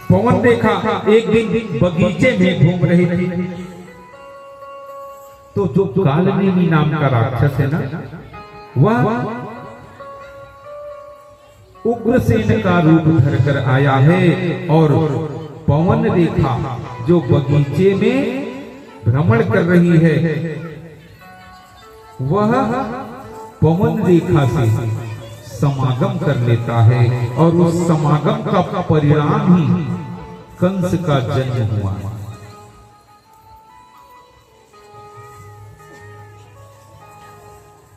पवन रेखा एक दिन बगीचे में घूम रही थी, तो जो कालनेमी नाम का राक्षस है ना, वह उग्रसेन का रूप धरकर आया है और पवन रेखा जो बगीचे में भ्रमण कर रही है, वह पवन रेखा से समागम कर लेता है और उस समागम का परिणाम ही कंस का जन्म हुआ।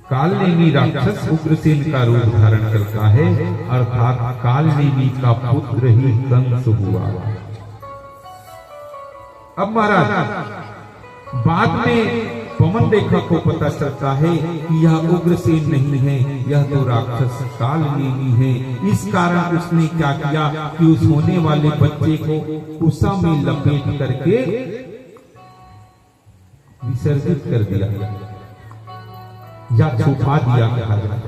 कालनेमी राक्षस उग्रसेन का रूप धारण करता है, अर्थात कालनेमी का पुत्र ही कंस हुआ। अब महाराज बाद में पवन रेखा को पता चलता है कि यह उग्रसेन नहीं है, यह तो राक्षस कालनेमी है। इस कारण उसने क्या किया कि उस होने वाले बच्चे को कुसा में लपेट करके विसर्जित कर दिया या छुपा दिया कहा जाए।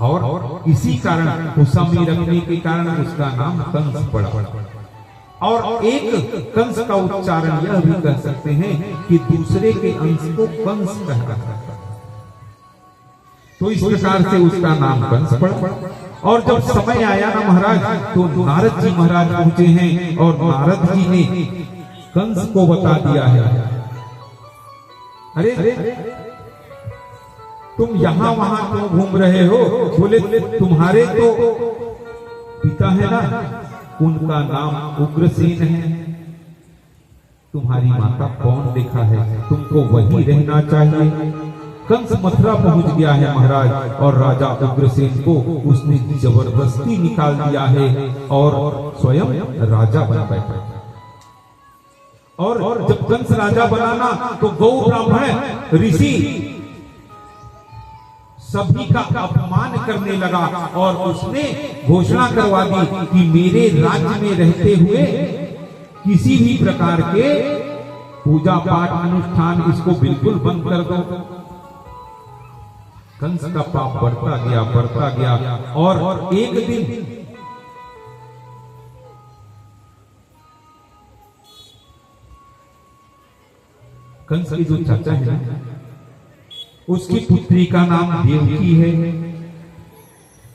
और इसी कारण कुसा में रखने के कारण उसका नाम कंस पड़ा। और एक कंस का उच्चारण यह भी कर सकते हैं कि दूसरे के अंश को कंस कहता है, तो इस प्रकार से उसका नाम कंस पड़ा। और जब समय आया ना महाराज, तो नारद जी महाराज पहुंचे हैं और नारद जी ने कंस को बता दिया है, अरे तुम यहां वहां क्यों घूम रहे हो? बोले तुम्हारे तो पिता है ना, उनका नाम उग्रसेन है, तुम्हारी माता पवन रेखा है, तुमको वही रहना चाहिए। कंस मथुरा पहुंच गया है महाराज, और राजा उग्रसेन को उसने जबरदस्ती निकाल दिया है और स्वयं राजा बन बैठा। और जब कंस राजा बनाना तो गौ ब्राह्मण ऋषि सभी का अपमान करने लगा और उसने घोषणा करवा दी कि मेरे राज्य में रहते हुए किसी भी प्रकार के पूजा पाठ अनुष्ठान इसको बिल्कुल बंद कर दो। कंस का पाप बढ़ता गया और एक दिन कंस की जो चाचा है ना, उसकी पुत्री का नाम देवकी है।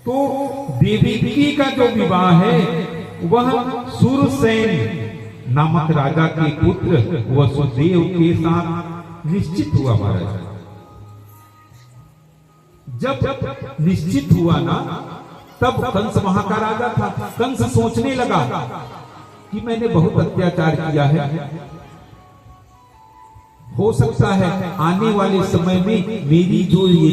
तो देवकी का जो विवाह है वह सूरसेन नामक राजा के पुत्र वसुदेव के साथ निश्चित हुआ महाराज। जब निश्चित हुआ ना, तब कंस वहां का राजा था। कंस सोचने लगा कि मैंने बहुत अत्याचार किया है, हो सकता है आने वाले समय में मेरी जो ये